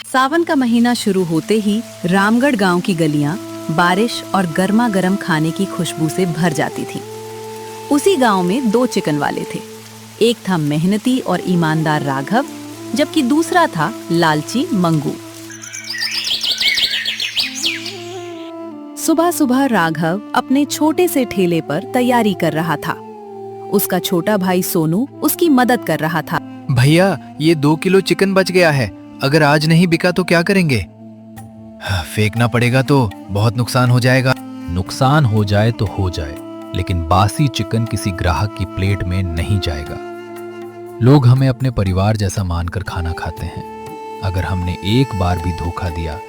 सावन का महीना शुरू होते ही रामगढ़ गांव की गलियां बारिश और गर्मा गर्म खाने की खुशबू से भर जाती थी। उसी गांव में दो चिकन वाले थे। एक था मेहनती और ईमानदार राघव, जबकि दूसरा था लालची मंगू। सुबह सुबह राघव अपने छोटे से ठेले पर तैयारी कर रहा था। उसका छोटा भाई सोनू उसकी मदद कर रहा था। भैया, ये 2 किलो चिकन बच गया है। अगर आज नहीं बिका तो क्या करेंगे? फेंकना पड़ेगा तो बहुत नुकसान हो जाएगा। नुकसान हो जाए तो हो जाए, लेकिन बासी चिकन किसी ग्राहक की प्लेट में नहीं जाएगा। लोग हमें अपने परिवार जैसा मानकर खाना खाते हैं। अगर हमने एक बार भी धोखा दिया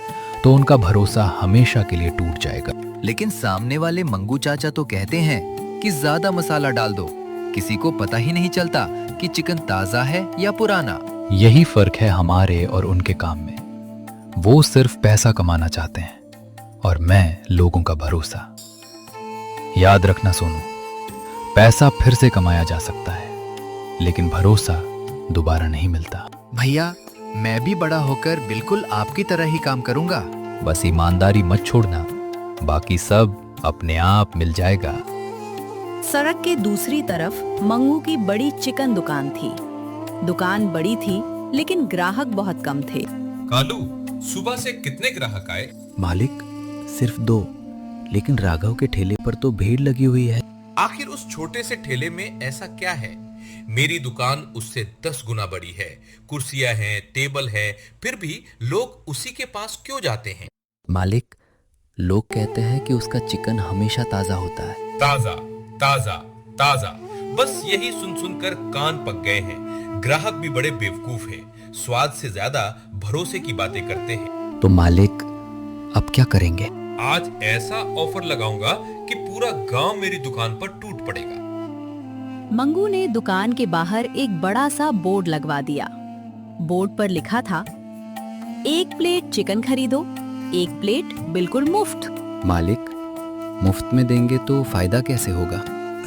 तो उनका भरोसा हमेशा के लिए टूट जाएगा। लेकिन सामने वाले मंगू चाचा तो कहते हैं कि ज्यादा मसाला डाल दो, किसी को पता ही नहीं चलता कि चिकन ताजा है या पुराना। यही फर्क है हमारे और उनके काम में। वो सिर्फ पैसा कमाना चाहते हैं और मैं लोगों का भरोसा। याद रखना सोनू, पैसा फिर से कमाया जा सकता है, लेकिन भरोसा दोबारा नहीं मिलता। भैया, मैं भी बड़ा होकर बिल्कुल आपकी तरह ही काम करूंगा। बस ईमानदारी मत छोड़ना, बाकी सब अपने आप मिल जाएगा। सड़क के दूसरी तरफ मंगू की बड़ी चिकन दुकान थी। दुकान बड़ी थी, लेकिन ग्राहक बहुत कम थे। कालू, सुबह से कितने ग्राहक आए? मालिक, सिर्फ 2, लेकिन राघव के ठेले पर तो भीड़ लगी हुई है। आखिर उस छोटे से ठेले में ऐसा क्या है? मेरी दुकान उससे 10 गुना बड़ी है। कुर्सियां हैं, टेबल है, फिर भी लोग उसी के पास क्यों जाते हैं? मालिक, लोग कहते हैं कि उसका चिकन हमेशा ताजा होता है। ताजा ताजा ताजा, बस यही सुन सुनकर कान पक गए हैं। ग्राहक भी बड़े बेवकूफ हैं, स्वाद से ज्यादा भरोसे की बातें करते हैं। तो मालिक, अब क्या करेंगे? आज ऐसा ऑफर लगाऊंगा कि पूरा गांव मेरी दुकान पर टूट पड़ेगा। मंगू ने दुकान के बाहर एक बड़ा सा बोर्ड लगवा दिया। बोर्ड पर लिखा था, 1 प्लेट चिकन खरीदो, 1 प्लेट बिल्कुल मुफ्त। मालिक, मुफ्त में देंगे तो फायदा कैसे होगा?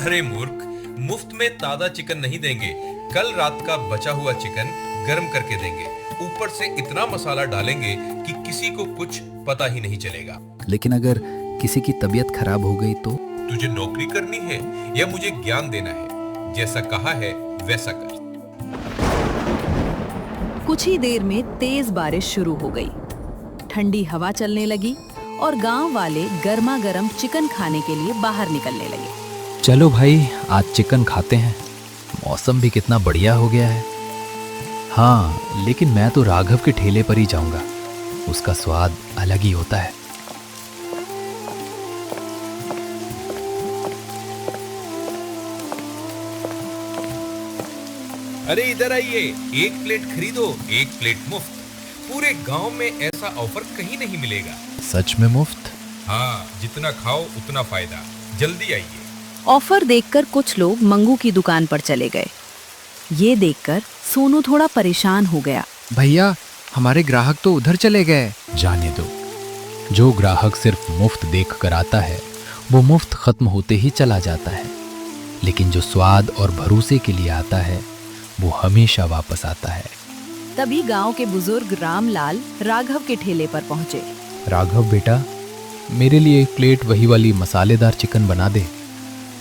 अरे मूर्ख, मुफ्त में ताजा चिकन नहीं देंगे। कल रात का बचा हुआ चिकन गर्म करके देंगे। ऊपर से इतना मसाला डालेंगे कि किसी को कुछ पता ही नहीं चलेगा। लेकिन अगर किसी की तबीयत खराब हो गई तो? तुझे नौकरी करनी है या मुझे ज्ञान देना है? जैसा कहा है वैसा कर। कुछ ही देर में तेज बारिश शुरू हो गई। ठंडी हवा चलने लगी और गांव वाले गर्मा गर्म चिकन खाने के लिए बाहर निकलने लगे। चलो भाई, आज चिकन खाते हैं। मौसम भी कितना बढ़िया हो गया है। हाँ, लेकिन मैं तो राघव के ठेले पर ही जाऊंगा। उसका स्वाद अलग ही होता है। अरे इधर आइए, 1 प्लेट खरीदो 1 प्लेट मुफ्त। पूरे गांव में ऐसा ऑफर कहीं नहीं मिलेगा। सच में मुफ्त? हाँ, जितना खाओ उतना फायदा। जल्दी आइए। ऑफर देखकर कुछ लोग मंगू की दुकान पर चले गए। ये देखकर सोनू थोड़ा परेशान हो गया। भैया, हमारे ग्राहक तो उधर चले गए। जाने दो, जो ग्राहक सिर्फ मुफ्त देख कर आता है वो मुफ्त खत्म होते ही चला जाता है, लेकिन जो स्वाद और भरोसे के लिए आता है वो हमेशा वापस आता है। तभी गांव के बुजुर्ग रामलाल राघव के ठेले पर पहुंचे। राघव बेटा, मेरे लिए 1 प्लेट वही वाली मसालेदार चिकन बना दे।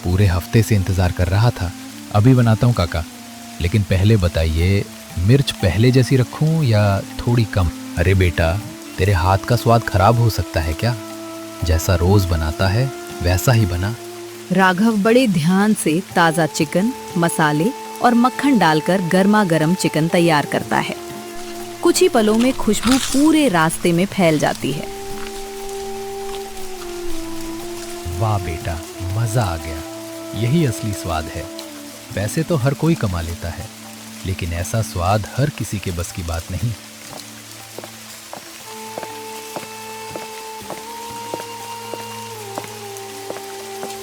पूरे हफ्ते से इंतजार कर रहा था। अभी बनाता हूँ काका, लेकिन पहले बताइए, मिर्च पहले जैसी रखूं या थोड़ी कम? अरे बेटा, तेरे हाथ का स्वाद खराब हो सकता है क्या? जैसा रोज बनाता है वैसा ही बना। राघव बड़े ध्यान से ताजा चिकन, मसाले और मक्खन डालकर गर्मा गर्म चिकन तैयार करता है। कुछ ही पलों में खुशबू पूरे रास्ते में फैल जाती है। वाह बेटा, मजा आ गया। यही असली स्वाद है। पैसे तो हर कोई कमा लेता है, लेकिन ऐसा स्वाद हर किसी के बस की बात नहीं।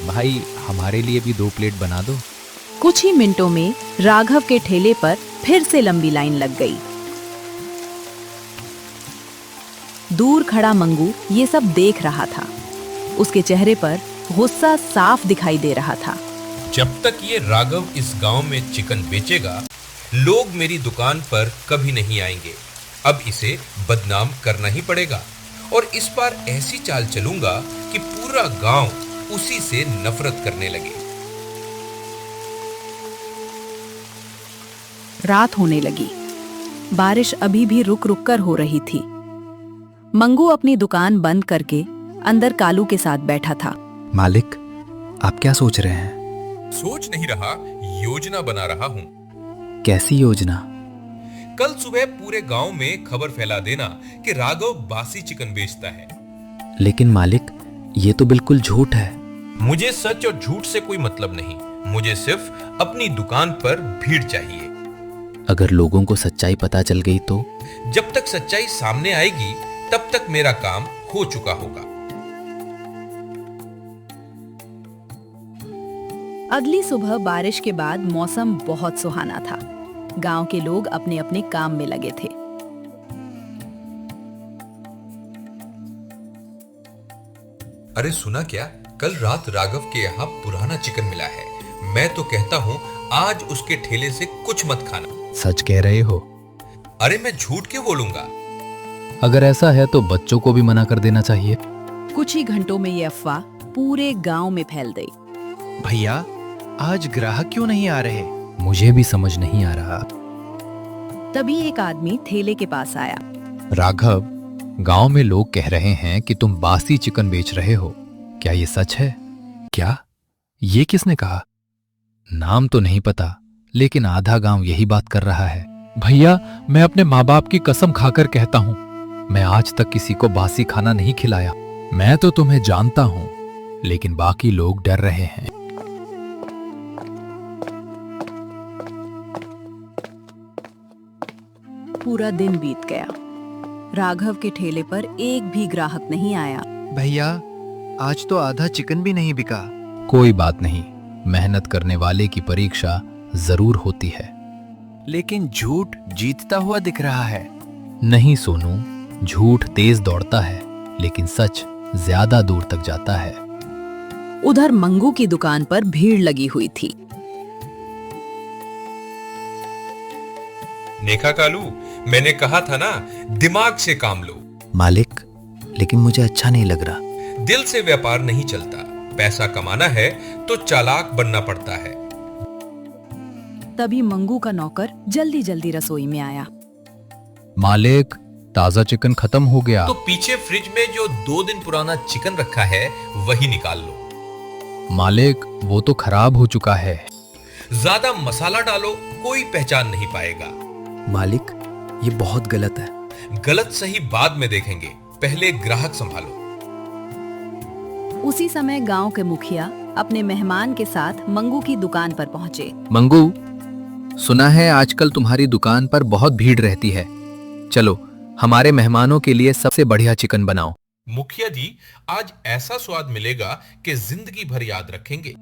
भाई, हमारे लिए भी 2 प्लेट बना दो। कुछ ही मिनटों में राघव के ठेले पर फिर से लंबी लाइन लग गई। दूर खड़ा मंगू ये सब देख रहा था। उसके चेहरे पर गुस्सा साफ दिखाई दे रहा था। जब तक ये राघव इस गांव में चिकन बेचेगा, लोग मेरी दुकान पर कभी नहीं आएंगे। अब इसे बदनाम करना ही पड़ेगा और इस बार ऐसी चाल चलूंगा कि पूरा गांव उसी से नफरत करने लगे। रात होने लगी। बारिश अभी भी रुक रुक कर हो रही थी। मंगू अपनी दुकान बंद करके अंदर कालू के साथ बैठा था। मालिक, आप क्या सोच रहे हैं? सोच नहीं रहा, योजना बना रहा हूं। कैसी योजना? कल सुबह पूरे गांव में खबर फैला देना कि राघव बासी चिकन बेचता है। लेकिन मालिक, ये तो बिल्कुल झूठ है। मुझे सच और झूठ से कोई मतलब नहीं, मुझे सिर्फ अपनी दुकान पर भीड़ चाहिए। अगर लोगों को सच्चाई पता चल गई तो? जब तक सच्चाई सामने आएगी तब तक मेरा काम हो चुका होगा। अगली सुबह बारिश के बाद मौसम बहुत सुहाना था। गांव के लोग अपने अपने काम में लगे थे। अरे सुना क्या, कल रात राघव के यहाँ पुराना चिकन मिला है। मैं तो कहता हूँ आज उसके ठेले से कुछ मत खाना। सच कह रहे हो? अरे मैं झूठ क्यों बोलूंगा? अगर ऐसा है तो बच्चों को भी मना कर देना चाहिए। कुछ ही घंटों में ये अफवाह पूरे गांव में फैल गई। भैया, आज ग्राहक क्यों नहीं आ रहे? मुझे भी समझ नहीं आ रहा। तभी एक आदमी ठेले के पास आया। राघव, गांव में लोग कह रहे हैं कि तुम बासी चिकन बेच रहे हो, क्या ये सच है? क्या? ये किसने कहा? नाम तो नहीं पता, लेकिन आधा गांव यही बात कर रहा है। भैया, मैं अपने माँ बाप की कसम खाकर कहता हूँ, मैं आज तक किसी को बासी खाना नहीं खिलाया। मैं तो तुम्हें जानता हूँ, लेकिन बाकी लोग डर रहे हैं। पूरा दिन बीत गया। राघव के ठेले पर एक भी ग्राहक नहीं आया। भैया, आज तो आधा चिकन भी नहीं बिका। कोई बात नहीं, मेहनत करने वाले की परीक्षा जरूर होती है। लेकिन झूठ जीतता हुआ दिख रहा है। नहीं सोनू, झूठ तेज दौड़ता है, लेकिन सच ज्यादा दूर तक जाता है। उधर मंगू की दुकान पर भीड़ लगी हुई थी। नेखा कालू, मैंने कहा था ना, दिमाग से काम लो। मालिक, लेकिन मुझे अच्छा नहीं लग रहा। दिल से व्यापार नहीं चलता। पैसा कमाना है तो चालाक बनना पड़ता है। तभी मंगू का नौकर जल्दी जल्दी रसोई में आया। मालिक, ताजा चिकन खत्म हो गया। तो पीछे फ्रिज में जो 2 दिन पुराना चिकन रखा है वही निकाल लो। मालिक, वो तो खराब हो चुका है। ज्यादा मसाला डालो, कोई पहचान नहीं पाएगा। मालिक, ये बहुत गलत है। गलत सही बाद में देखेंगे, पहले ग्राहक संभालो। उसी समय गांव के मुखिया अपने मेहमान के साथ मंगू की दुकान पर पहुंचे। मंगू, सुना है आजकल तुम्हारी दुकान पर बहुत भीड़ रहती है। चलो, हमारे मेहमानों के लिए सबसे बढ़िया चिकन बनाओ। मुखिया जी, आज ऐसा स्वाद मिलेगा कि जिंदगी भर याद रखेंगे।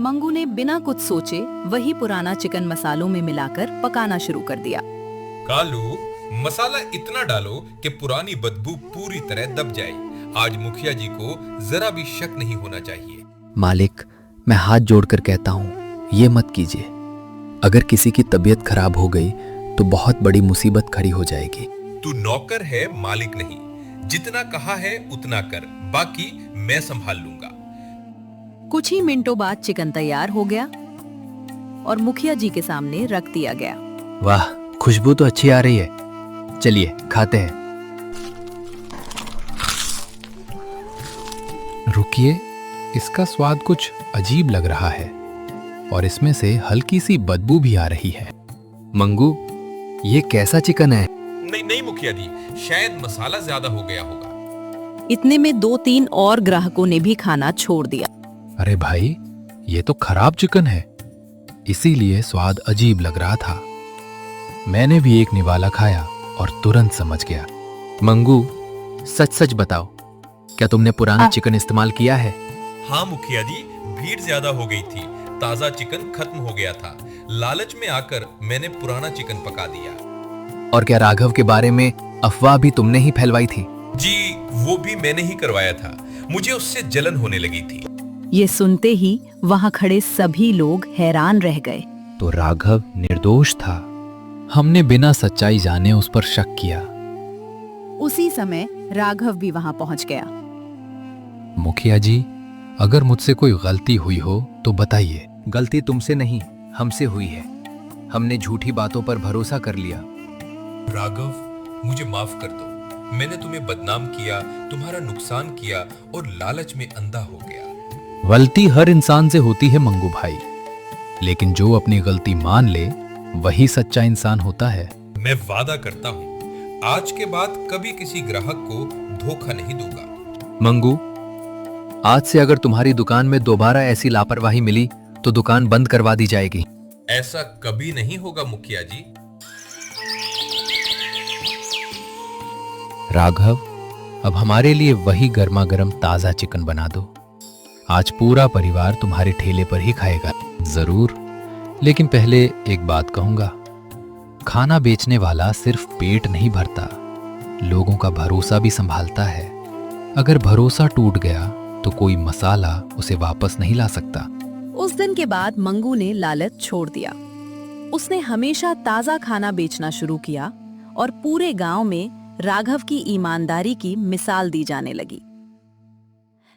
मंगू ने बिना कुछ सोचे वही पुराना चिकन मसालों में मिलाकर पकाना शुरू कर दिया। कालू, मसाला इतना डालो कि पुरानी बदबू पूरी तरह दब जाए। आज मुखिया जी को जरा भी शक नहीं होना चाहिए। मालिक, मैं हाथ जोड़कर कहता हूँ, ये मत कीजिए। अगर किसी की तबीयत खराब हो गई तो बहुत बड़ी मुसीबत खड़ी हो जाएगी। तू नौकर है, मालिक नहीं। जितना कहा है उतना कर, बाकी मैं संभाल लूंगा। कुछ ही मिनटों बाद चिकन तैयार हो गया और मुखिया जी के सामने रख दिया गया। वाह, खुशबू तो अच्छी आ रही है। चलिए खाते हैं। रुकिए, इसका स्वाद कुछ अजीब लग रहा है और इसमें से हल्की सी बदबू भी आ रही है। मंगू, ये कैसा चिकन है? नहीं नहीं मुखिया जी, शायद मसाला ज्यादा हो गया होगा। इतने में 2-3 और ग्राहकों ने भी खाना छोड़ दिया। अरे भाई, ये तो खराब चिकन है, इसीलिए स्वाद अजीब लग रहा था। मैंने भी एक निवाला खाया और तुरंत समझ गया। मंगू, सच सच बताओ, क्या तुमने पुराना चिकन इस्तेमाल किया है? हाँ मुखिया जी, भीड़ ज्यादा हो गई थी, ताजा चिकन खत्म हो गया था। लालच में आकर मैंने पुराना चिकन पका दिया। और क्या राघव के बारे में अफवाह भी तुमने ही फैलवाई थी? जी, वो भी मैंने ही करवाया था। मुझे उससे जलन होने लगी थी। ये सुनते ही वहां खड़े सभी लोग हैरान रह गए। तो राघव निर्दोष था। हमने बिना सच्चाई जाने उस पर शक किया। उसी समय राघव भी वहां पहुंच गया। मुखिया जी, अगर मुझसे कोई गलती हुई हो तो बताइए। गलती तुमसे नहीं, हमसे हुई है। हमने झूठी बातों पर भरोसा कर लिया। राघव, मुझे माफ कर दो। मैंने तुम्हें बदनाम किया, तुम्हारा नुकसान किया और लालच में अंधा हो गया। गलती हर इंसान से होती है मंगू भाई, लेकिन जो अपनी गलती मान ले वही सच्चा इंसान होता है। मैं वादा करता हूँ, आज के बाद कभी किसी ग्राहक को धोखा नहीं दूंगा। मंगू, आज से अगर तुम्हारी दुकान में दोबारा ऐसी लापरवाही मिली तो दुकान बंद करवा दी जाएगी। ऐसा कभी नहीं होगा मुखिया जी। राघव, अब हमारे लिए वही गर्मा गर्म ताजा चिकन बना दो। आज पूरा परिवार तुम्हारे ठेले पर ही खाएगा। जरूर, लेकिन पहले एक बात कहूंगा। खाना बेचने वाला सिर्फ पेट नहीं भरता, लोगों का भरोसा भी संभालता है। अगर भरोसा टूट गया तो कोई मसाला उसे वापस नहीं ला सकता। उस दिन के बाद मंगू ने लालच छोड़ दिया। उसने हमेशा ताजा खाना बेचना शुरू किया और पूरे गांव में राघव की ईमानदारी की मिसाल दी जाने लगी।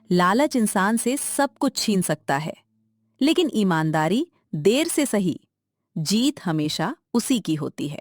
लालच इंसान से सब कुछ छीन सकता है, लेकिन ईमानदारी देर से सही जीत हमेशा उसी की होती है।